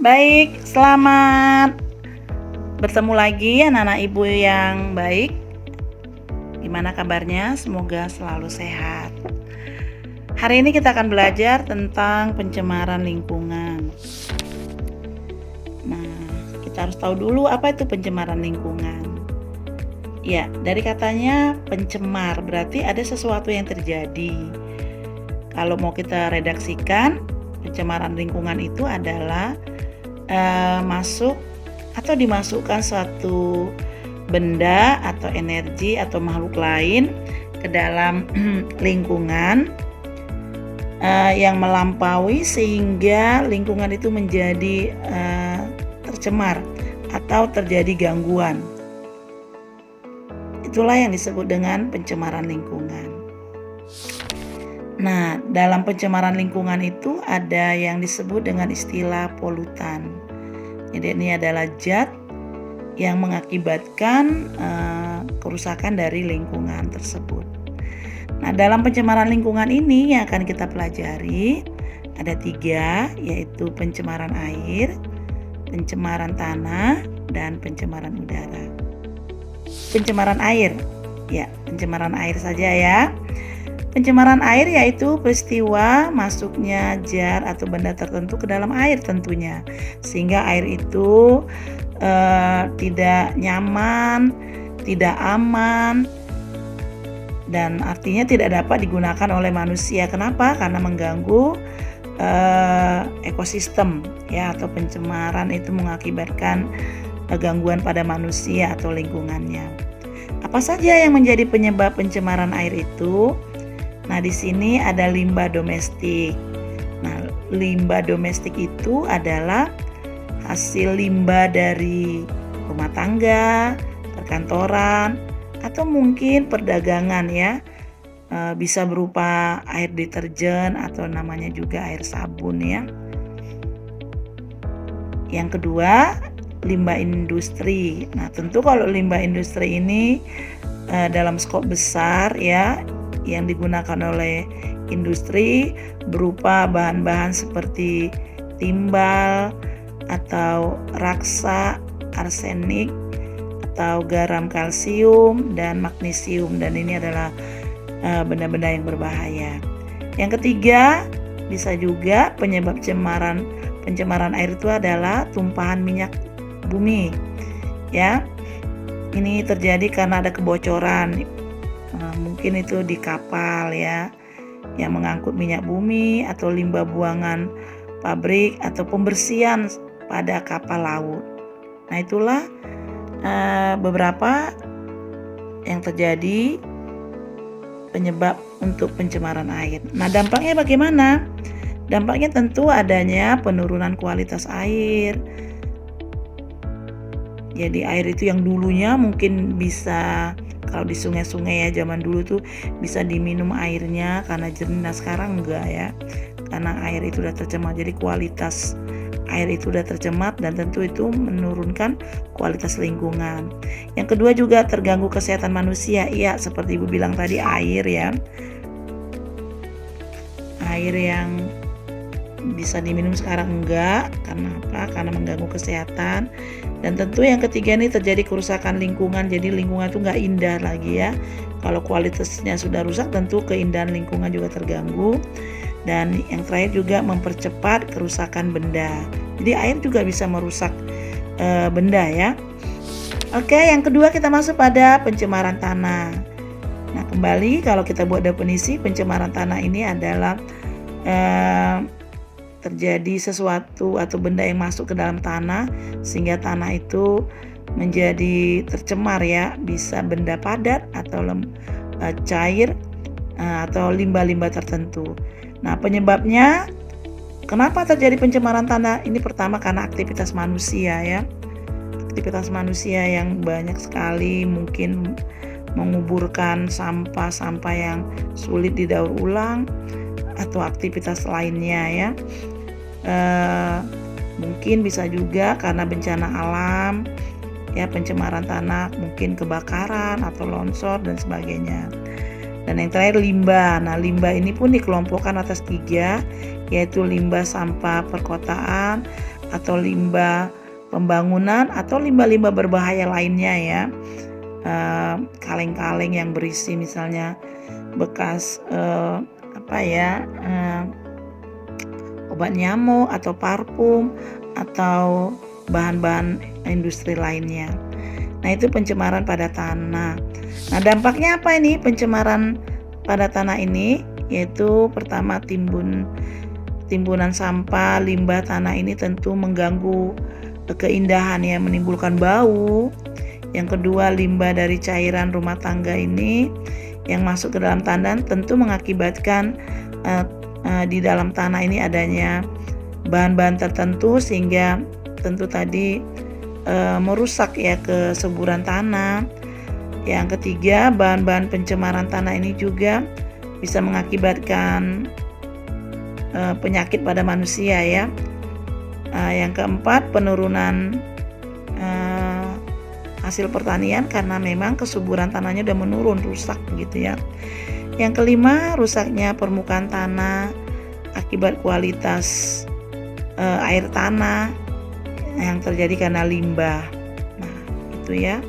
Baik, selamat bertemu lagi anak-anak ibu yang baik. Gimana kabarnya? Semoga selalu sehat. Hari ini kita akan belajar tentang pencemaran lingkungan. Nah, kita harus tahu dulu apa itu pencemaran lingkungan. Ya, dari katanya pencemar berarti ada sesuatu yang terjadi. Kalau mau kita redaksikan, pencemaran lingkungan itu adalah masuk atau dimasukkan suatu benda atau energi atau makhluk lain ke dalam lingkungan yang melampaui sehingga lingkungan itu menjadi tercemar atau terjadi gangguan. Itulah yang disebut dengan pencemaran lingkungan. Nah, dalam pencemaran lingkungan itu ada yang disebut dengan istilah polutan. Jadi ini adalah zat yang mengakibatkan kerusakan dari lingkungan tersebut. Nah, dalam pencemaran lingkungan ini yang akan kita pelajari ada 3, yaitu pencemaran air, pencemaran tanah, dan pencemaran udara. Pencemaran air, ya pencemaran air saja ya. Pencemaran air yaitu peristiwa masuknya zat atau benda tertentu ke dalam air tentunya, sehingga air itu tidak nyaman, tidak aman, dan artinya tidak dapat digunakan oleh manusia. Kenapa? Karena mengganggu ekosistem ya, atau pencemaran itu mengakibatkan gangguan pada manusia atau lingkungannya. Apa saja yang menjadi penyebab pencemaran air itu? Nah, di sini ada limbah domestik. Nah, limbah domestik itu adalah hasil limbah dari rumah tangga, perkantoran, atau mungkin perdagangan ya. Bisa berupa air deterjen atau namanya juga air sabun ya. Yang kedua, limbah industri. Nah, tentu kalau limbah industri ini dalam skop besar ya, yang digunakan oleh industri berupa bahan-bahan seperti timbal atau raksa, arsenik atau garam kalsium dan magnesium, dan ini adalah benda-benda yang berbahaya. Yang ketiga, bisa juga penyebab pencemaran air itu adalah tumpahan minyak bumi ya. Ini terjadi karena ada kebocoran, mungkin itu di kapal ya, yang mengangkut minyak bumi atau limbah buangan pabrik atau pembersihan pada kapal laut. Nah, itulah beberapa yang terjadi penyebab untuk pencemaran air. Nah, dampaknya bagaimana? Dampaknya tentu adanya penurunan kualitas air. Jadi air itu yang dulunya mungkin bisa, kalau di sungai-sungai ya zaman dulu tuh bisa diminum airnya karena jernih, nah sekarang enggak ya, karena air itu udah tercemar. Jadi kualitas air itu udah tercemar dan tentu itu menurunkan kualitas lingkungan. Yang kedua juga terganggu kesehatan manusia. Iya, seperti Ibu bilang tadi, air ya. Air yang bisa diminum sekarang enggak. Karena apa? Karena mengganggu kesehatan. Dan tentu yang ketiga ini terjadi kerusakan lingkungan. Jadi lingkungan itu enggak indah lagi ya. Kalau kualitasnya sudah rusak, tentu keindahan lingkungan juga terganggu. Dan yang terakhir juga mempercepat kerusakan benda. Jadi air juga bisa merusak benda ya. Oke, yang kedua kita masuk pada pencemaran tanah. Nah, kembali kalau kita buat definisi, pencemaran tanah ini adalah terjadi sesuatu atau benda yang masuk ke dalam tanah sehingga tanah itu menjadi tercemar ya, bisa benda padat atau cair atau limbah-limbah tertentu. Nah, penyebabnya kenapa terjadi pencemaran tanah? Ini pertama karena aktivitas manusia ya. Aktivitas manusia yang banyak sekali, mungkin menguburkan sampah-sampah yang sulit didaur ulang atau aktivitas lainnya ya. Mungkin bisa juga karena bencana alam ya, pencemaran tanah, mungkin kebakaran atau longsor dan sebagainya. Dan yang terakhir limbah. Nah, limbah ini pun dikelompokkan atas 3, yaitu limbah sampah perkotaan atau limbah pembangunan atau limbah-limbah berbahaya lainnya ya. Kaleng-kaleng yang berisi misalnya bekas obat nyamuk atau parfum atau bahan-bahan industri lainnya. Nah, itu pencemaran pada tanah. Nah, dampaknya apa ini pencemaran pada tanah ini? Yaitu pertama timbunan sampah, limbah tanah ini tentu mengganggu keindahan ya, menimbulkan bau. Yang kedua, limbah dari cairan rumah tangga ini yang masuk ke dalam tanah tentu mengakibatkan di dalam tanah ini adanya bahan-bahan tertentu sehingga tentu tadi merusak ya kesuburan tanah. Yang ketiga, bahan-bahan pencemaran tanah ini juga bisa mengakibatkan penyakit pada manusia ya. Yang keempat, penurunan hasil pertanian karena memang kesuburan tanahnya udah menurun, rusak gitu ya. Yang kelima, rusaknya permukaan tanah akibat kualitas air tanah yang terjadi karena limbah. Nah, itu ya.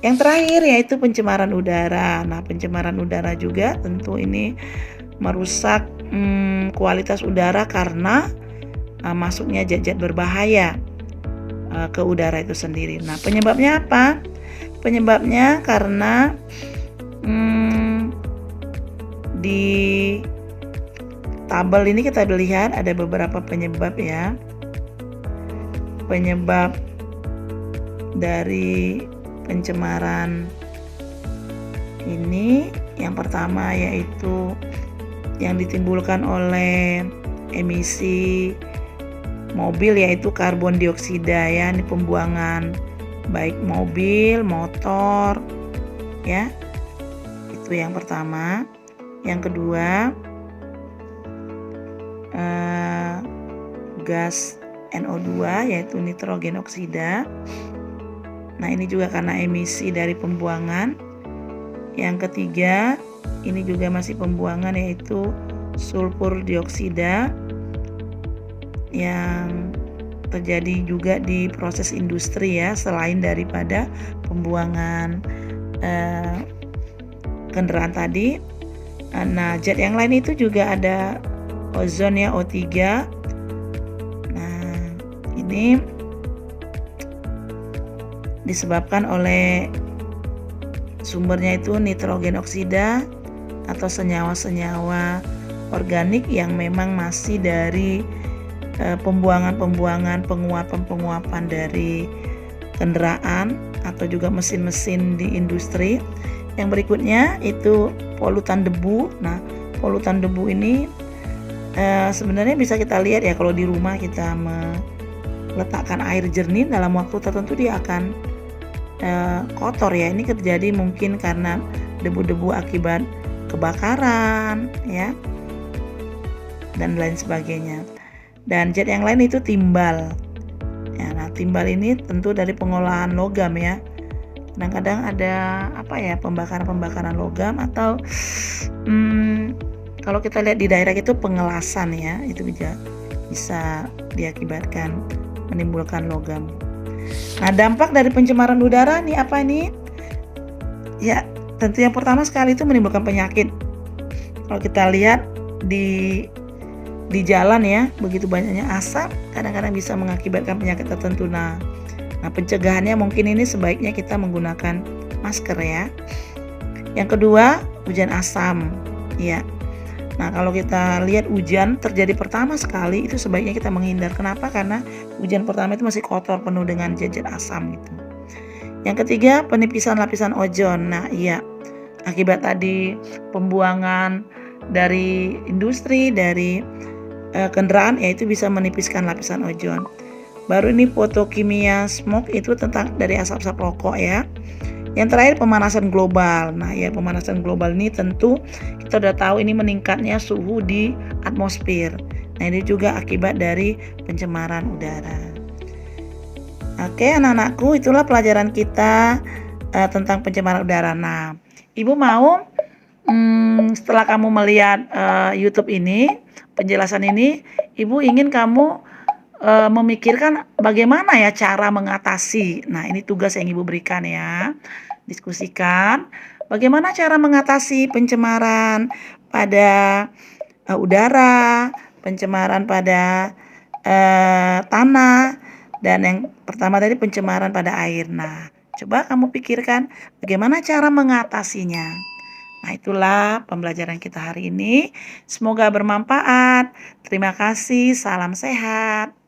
Yang terakhir yaitu pencemaran udara. Nah, pencemaran udara juga tentu ini merusak kualitas udara karena masuknya zat-zat berbahaya ke udara itu sendiri. Nah, penyebabnya apa? Penyebabnya karena di tabel ini kita lihat ada beberapa penyebab ya. Penyebab dari pencemaran ini yang pertama yaitu yang ditimbulkan oleh emisi mobil yaitu karbon dioksida ya, ini pembuangan baik mobil, motor ya. Itu yang pertama. Yang kedua, gas NO2 yaitu nitrogen oksida. Nah, ini juga karena emisi dari pembuangan. Yang ketiga, ini juga masih pembuangan yaitu sulfur dioksida yang terjadi juga di proses industri ya, selain daripada pembuangan kendaraan tadi. Nah, zat yang lain itu juga ada ozon ya, O3. Nah, ini disebabkan oleh sumbernya itu nitrogen oksida atau senyawa-senyawa organik yang memang masih dari penguapan dari kendaraan atau juga mesin-mesin di industri. Yang berikutnya itu polutan debu. Nah, polutan debu ini sebenarnya bisa kita lihat ya, kalau di rumah kita meletakkan air jernih dalam waktu tertentu dia akan kotor ya. Ini terjadi mungkin karena debu-debu akibat kebakaran ya dan lain sebagainya. Dan zat yang lain itu timbal ya. Nah, timbal ini tentu dari pengolahan logam ya. Kadang-kadang ada pembakaran logam atau kalau kita lihat di daerah itu pengelasan ya, itu bisa diakibatkan menimbulkan logam. Nah, dampak dari pencemaran udara nih apa nih? Ya, tentu yang pertama sekali itu menimbulkan penyakit. Kalau kita lihat di jalan ya, begitu banyaknya asap, kadang-kadang bisa mengakibatkan penyakit tertentu. Nah, pencegahannya mungkin ini sebaiknya kita menggunakan masker ya. Yang kedua, hujan asam ya. Nah, kalau kita lihat hujan terjadi pertama sekali itu sebaiknya kita menghindar. Kenapa? Karena hujan pertama itu masih kotor, penuh dengan zat-zat asam gitu. Yang ketiga, penipisan lapisan ozon. Nah, iya, akibat tadi pembuangan dari industri, dari kendaraan, yaitu bisa menipiskan lapisan ozon. Baru ini fotokimia smoke itu tentang dari asap-asap rokok ya. Yang terakhir, pemanasan global. Nah ya, pemanasan global ini tentu kita udah tahu ini meningkatnya suhu di atmosfer. Nah, ini juga akibat dari pencemaran udara. Oke anak-anakku, itulah pelajaran kita tentang pencemaran udara. Nah, Ibu mau setelah kamu melihat YouTube ini, penjelasan ini, Ibu ingin kamu memikirkan bagaimana ya cara mengatasi. Nah, ini tugas yang Ibu berikan ya. Diskusikan bagaimana cara mengatasi pencemaran pada, udara, pencemaran pada, tanah, dan yang pertama tadi pencemaran pada air. Nah, coba kamu pikirkan bagaimana cara mengatasinya. Nah, itulah pembelajaran kita hari ini. Semoga bermanfaat. Terima kasih, salam sehat.